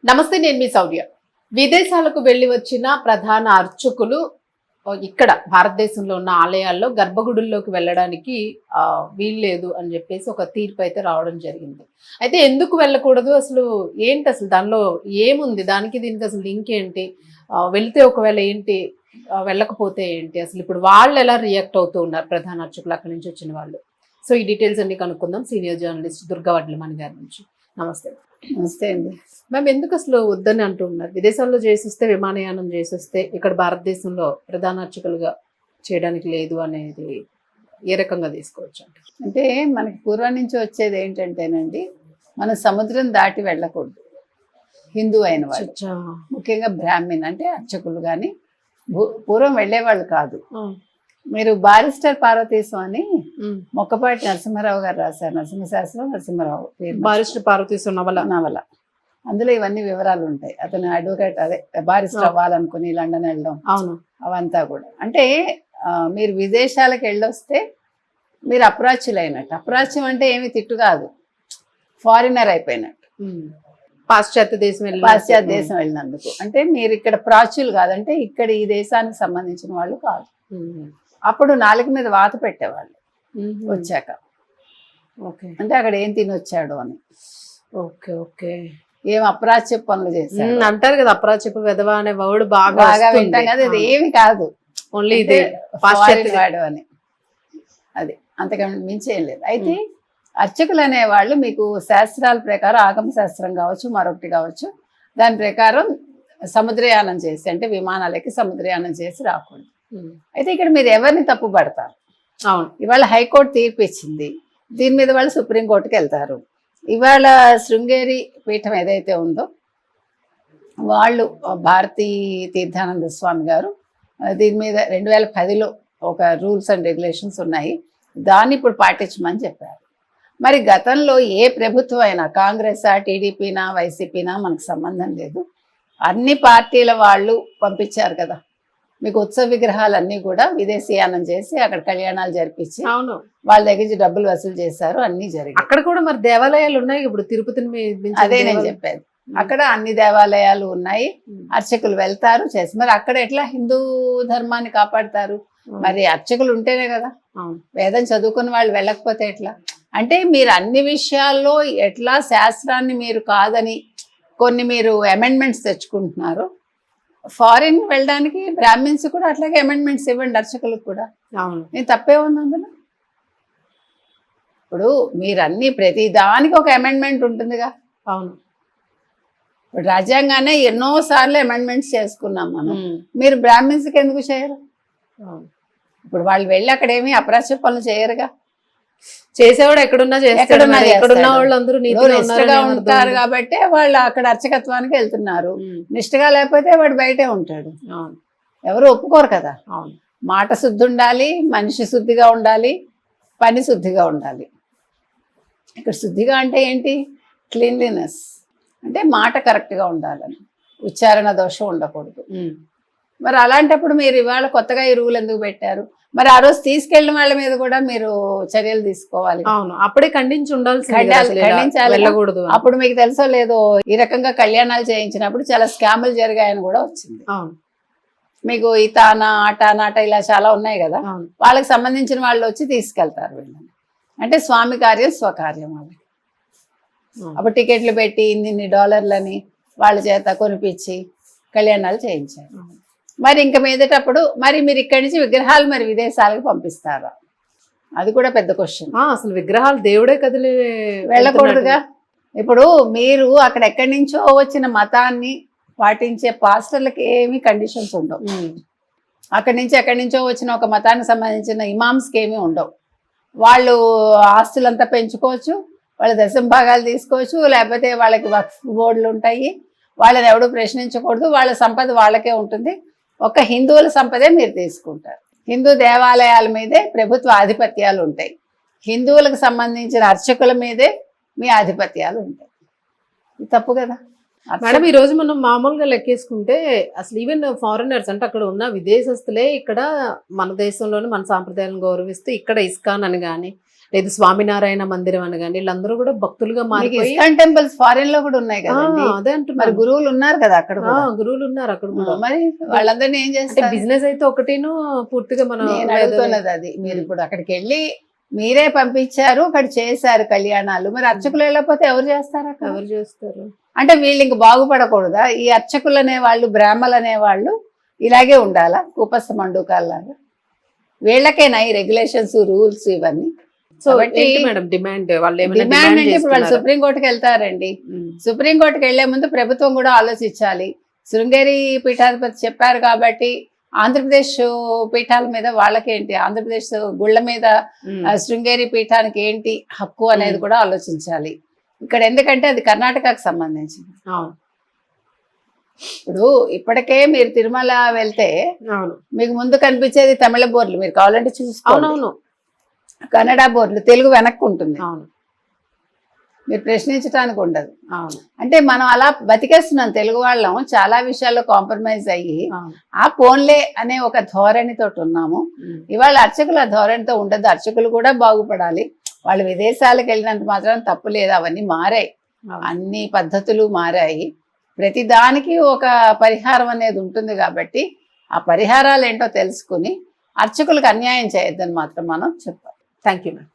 నమస్తే, నేను మీ సౌర్య. విదేశాలకు వెళ్లి వచ్చిన ప్రధాన అర్చకులు ఇక్కడ భారతదేశంలో ఉన్న ఆలయాల్లో గర్భగుడుల్లోకి వెళ్ళడానికి వీల్లేదు అని చెప్పేసి ఒక తీర్పు అయితే రావడం జరిగింది. అయితే ఎందుకు వెళ్ళకూడదు, అసలు ఏంటి, అసలు దానిలో ఏముంది, దానికి దీనికి అసలు లింక్ ఏంటి, వెళ్తే ఒకవేళ ఏంటి, వెళ్ళకపోతే ఏంటి, అసలు ఇప్పుడు వాళ్ళు ఎలా రియాక్ట్ అవుతూ ఉన్నారు ప్రధాన అర్చకులు అక్కడి నుంచి వచ్చిన వాళ్ళు. సో ఈ డీటెయిల్స్ అన్ని కనుక్కుందాం సీనియర్ జర్నలిస్ట్ దుర్గా వడ్లమణి గారి నుంచి. నమస్తే. నమస్తే అండి. మ్యామ్, ఎందుకు అసలు వద్దని అంటూ ఉన్నారు? విదేశాల్లో చేసిస్తే, విమానయానం చేసిస్తే ఇక్కడ భారతదేశంలో ప్రధాన అర్చకులుగా చేయడానికి లేదు అనేది ఏ రకంగా తీసుకోవచ్చు అంటే మనకి పూర్వం నుంచి వచ్చేది ఏంటంటేనండి, మనం సముద్రం దాటి వెళ్ళకూడదు. హిందూ అయిన వాళ్ళు, ముఖ్యంగా బ్రాహ్మణ్ అంటే అర్చకులు కానీ పూర్వం వెళ్ళేవాళ్ళు కాదు. మీరు బారిస్టర్ పార్వతీశం అని మొక్కపాటి నరసింహారావు గారు రాశారు. నరసింహశాస్త్రం నరసింహారావు బారిస్టర్ పార్వతీశం నవల. అందులో ఇవన్నీ వివరాలు ఉంటాయి. అతను అడ్వకేట్, అదే బారిస్టర్ అవ్వాలనుకుని లండన్ వెళ్ళడం, అవును, అవంతా కూడా. అంటే మీరు విదేశాలకు వెళ్ళొస్తే మీరు అప్రాచ్యులైనట్టు. అప్రాచ్యం అంటే ఏమి తిట్టు కాదు, ఫారినర్ అయిపోయినట్టు. పాశ్చాత్య దేశం వెళ్ళినందుకు. అంటే మీరు ఇక్కడ ప్రాచ్యులు కాదంటే ఇక్కడ ఈ దేశానికి సంబంధించిన వాళ్ళు కాదు. అప్పుడు నాలుగు మీద వాత పెట్టేవాళ్ళు వచ్చాక. అంటే అక్కడ ఏం తినొచ్చాడు అని. Okay okay. ఏం అప్రాచ్య పనులు చేశారు అంటారు కదా, అప్రాచ్యపు విధవ అనే వర్డ్ బాగా వింటాం కదా. అది ఏమి కాదు, ఓన్లీ ఇదే వాడు అని. అది అంతకన్నా మించి ఏం లేదు. అయితే అర్చకులు అనేవాళ్ళు మీకు శాస్త్రాల ప్రకారం, ఆగమ శాస్త్రం కావచ్చు, మరొకటి కావచ్చు, దాని ప్రకారం సముద్రయానం చేసి, అంటే విమానాలకి సముద్రయానం చేసి రాకూడదు. అయితే ఇక్కడ మీరు ఎవరిని తప్పు పడతారు? అవును, ఇవాళ హైకోర్టు తీర్పు ఇచ్చింది, దీని మీద వాళ్ళు సుప్రీంకోర్టుకి వెళ్తారు. ఇవాళ శృంగేరి పీఠం ఏదైతే ఉందో వాళ్ళు, భారతీ తీర్థానంద స్వామి గారు దీని మీద 2010లో ఒక రూల్స్ అండ్ రెగ్యులేషన్స్ ఉన్నాయి, దాన్ని ఇప్పుడు పాటించమని చెప్పారు. మరి గతంలో ఏ ప్రభుత్వం అయినా, కాంగ్రెసా, టీడీపీనా, వైసీపీనా మనకు సంబంధం లేదు, అన్ని పార్టీల వాళ్ళు పంపించారు కదా. మీకు ఉత్సవ విగ్రహాలన్నీ కూడా విదేశీయానం చేసి అక్కడ కళ్యాణాలు జరిపించి, అవును, వాళ్ళ దగ్గర నుంచి డబ్బులు వసూలు చేశారు, అన్ని జరిగాయి. అక్కడ కూడా మరి దేవాలయాలు ఉన్నాయి ఇప్పుడు, తిరుపతిని. అదే నేను చెప్పేది, అక్కడ అన్ని దేవాలయాలు ఉన్నాయి, అర్చకులు వెళ్తారు చేసి. మరి అక్కడ ఎట్లా హిందూ ధర్మాన్ని కాపాడతారు? మరి అర్చకులు ఉంటేనే కదా. వేదం చదువుకున్న వాళ్ళు వెళ్ళకపోతే ఎట్లా? అంటే మీరు అన్ని విషయాల్లో ఎట్లా శాస్త్రాన్ని మీరు కాదని కొన్ని మీరు అమెండ్మెంట్స్ తెచ్చుకుంటున్నారు. ఫారిన్ వెళ్ళడానికి బ్రాహ్మిన్స్ కూడా అట్లాగే అమెండ్మెంట్స్ ఇవ్వండి, అర్చకులకు కూడా. నేను తప్పే ఉంది అందులో. ఇప్పుడు మీరు అన్ని ప్రతి దానికి ఒక అమెండ్మెంట్ ఉంటుందిగా. అవును, ఇప్పుడు రాజ్యాంగానే ఎన్నో సార్లు అమెండ్మెంట్స్ చేసుకున్నాం మనం. మీరు బ్రాహ్మిన్స్కి ఎందుకు చేయరు? ఇప్పుడు వాళ్ళు వెళ్ళి అక్కడ ఏమి అప్రాచ్య పనులు చేయరుగా. చేసేవాడు ఎక్కడున్నా ఎక్కడున్న వాళ్ళందరూ నిష్ఠగా ఉంటారు కాబట్టి వాళ్ళు అక్కడ అర్చకత్వానికి వెళ్తున్నారు. నిష్ఠగా లేకపోతే వాడు బయటే ఉంటాడు, ఎవరు ఒప్పుకోరు కదా. మాట శుద్ధి ఉండాలి, మనిషి శుద్ధిగా ఉండాలి, పని శుద్ధిగా ఉండాలి. ఇక్కడ శుద్ధిగా అంటే ఏంటి? క్లీన్లీనెస్ అంటే మాట కరెక్ట్గా ఉండాలని, ఉచ్చారణ దోషం ఉండకూడదు. మరి అలాంటప్పుడు మీరు ఇవాళ కొత్తగా ఈ రూల్ ఎందుకు పెట్టారు? మరి ఆ రోజు తీసుకెళ్ళిన వాళ్ళ మీద కూడా మీరు చర్యలు తీసుకోవాలి. అవును, అప్పుడే ఖండించాలి. అప్పుడు మీకు తెలుసో లేదో, ఈ రకంగా కళ్యాణాలు చేయించినప్పుడు చాలా స్కాములు జరిగాయని కూడా వచ్చింది. మీకు ఈ తానా ఆట ఇలా చాలా ఉన్నాయి కదా, వాళ్ళకి సంబంధించిన వాళ్ళు వచ్చి తీసుకెళ్తారు వీళ్ళని. అంటే స్వామి కార్యం స్వకార్యం వాళ్ళకి. అప్పుడు టికెట్లు పెట్టి ఇన్ని $లని వాళ్ళ చేత కొనిపించి కళ్యాణాలు చేయించారు. మరి ఇంక మీదటప్పుడు మరి మీరు ఇక్కడి నుంచి విగ్రహాలు మరి విదేశాలకు పంపిస్తారా? అది కూడా పెద్ద క్వశ్చన్. అసలు విగ్రహాలు దేవుడే కదిలి వెళ్ళకూడదుగా. ఇప్పుడు మీరు అక్కడ ఎక్కడి నుంచో వచ్చిన మతాన్ని పాటించే పాస్టర్లకి ఏమీ కండిషన్స్ ఉండవు. అక్కడి నుంచి ఎక్కడి నుంచో వచ్చిన ఒక మతానికి సంబంధించిన ఇమామ్స్కి ఏమీ ఉండవు. వాళ్ళు ఆస్తులంతా పెంచుకోవచ్చు, వాళ్ళ దశంభాగాలు తీసుకోవచ్చు, లేకపోతే వాళ్ళకి వక్ఫ్ బోర్డులు ఉంటాయి, వాళ్ళని ఎవడూ ప్రశ్నించకూడదు, వాళ్ళ సంపద వాళ్ళకే ఉంటుంది. ఒక హిందువుల సంపదే మీరు తీసుకుంటారు. హిందూ దేవాలయాల మీదే ప్రభుత్వ ఆధిపత్యాలు ఉంటాయి, హిందువులకు సంబంధించిన అర్చకుల మీదే మీ ఆధిపత్యాలు ఉంటాయి. తప్పు కదా మేడం. ఈ రోజు మనం మామూలుగా లెక్కేసుకుంటే అసలు ఈవెన్ ఫారినర్స్ అంటే అక్కడ ఉన్న విదేశస్తులే ఇక్కడ మన దేశంలోనే మన సాంప్రదాయాలను గౌరవిస్తూ ఇక్కడ ఇస్కాన్ అని కానీ లేదు స్వామినారాయణ మందిరం అని కానీ వీళ్ళందరూ కూడా భక్తులుగా మీకు మారిపోయి ఇస్కాన్ టెంపుల్స్ ఫారిన్ లో కూడా ఉన్నాయి ఆ, కదండి. అదే మరి అంటున్నారు. గురువులు ఉన్నారు కదా అక్కడ కూడా. గురువులు ఉన్నారు అక్కడ కూడా. మరి వాళ్ళందరినీ ఏం అంటే చేస్తారు? బిజినెస్ అయితే ఒకటిను పూర్తిగా మనం నేను అడుగుతున్నది అది. మీరు ఇప్పుడు అక్కడికి వెళ్ళి మీరే పంపించారు, అక్కడ చేశారు కళ్యాణాలు, మరి అర్చకులు వెళ్ళకపోతే ఎవరు చేస్తారు అక్కడ? ఎవరు చేస్తారు? అంటే వీళ్ళు ఇంక బాగుపడకూడదా? ఈ అర్చకులు అనేవాళ్ళు, బ్రాహ్మలు అనేవాళ్ళు ఇలాగే ఉండాలా కూపస్థ మండూకాల్లాగా? వీళ్ళకేనా ఈ రెగ్యులేషన్స్, రూల్స్ ఇవన్నీ? సో కాబట్టి ఏంటి మేడం డిమాండ్? వాళ్ళు ఏమైనా డిమాండ్ డిమాండ్ అంటే ఇప్పుడు వాళ్ళు చేస్తున్నారా? సుప్రీంకోర్టుకి వెళ్తారండి. సుప్రీంకోర్టుకి వెళ్లే ముందు ప్రభుత్వం కూడా ఆలోచించాలి. శృంగేరి పీఠాధిపతి చెప్పారు కాబట్టి ఆంధ్రప్రదేశ్ పీఠాల మీద వాళ్ళకేంటి, ఆంధ్రప్రదేశ్ గుళ్ళ మీద శృంగేరి పీఠానికి ఏంటి హక్కు అనేది కూడా ఆలోచించాలి. ఇక్కడ ఎందుకంటే అది కర్ణాటకకు సంబంధించింది. అవును ఇప్పుడు ఇప్పటికే మీరు తిరుమల వెళ్తే అవును మీకు ముందు కనిపించేది తమిళ బోర్డులు, మీరు కావాలంటే చూసుకోండి. అవునవును కన్నడ బోర్డులు, తెలుగు వెనక్కి ఉంటుంది, అవును మీరు ప్రశ్నించడానికి ఉండదు. అవును అంటే మనం అలా బతికేస్తున్నాం తెలుగు వాళ్ళం, చాలా విషయాల్లో కాంప్రమైజ్ అయ్యి అవును. ఆ పోన్లే అనే ఒక ధోరణితో ఉన్నాము. ఇవాళ అర్చకులు ఆ ధోరణితో ఉండదు. అర్చకులు కూడా బాగుపడాలి. వాళ్ళు విదేశాలకు వెళ్ళినంత మాత్రం తప్పు లేదు, అవన్నీ మారాయి, అవును. అన్ని పద్ధతులు మారాయి. ప్రతి దానికి ఒక పరిహారం అనేది ఉంటుంది కాబట్టి ఆ పరిహారాలు ఏంటో తెలుసుకుని అర్చకులకు అన్యాయం చేయొద్దని మాత్రం మనం చెప్పాలి. Thank you madam.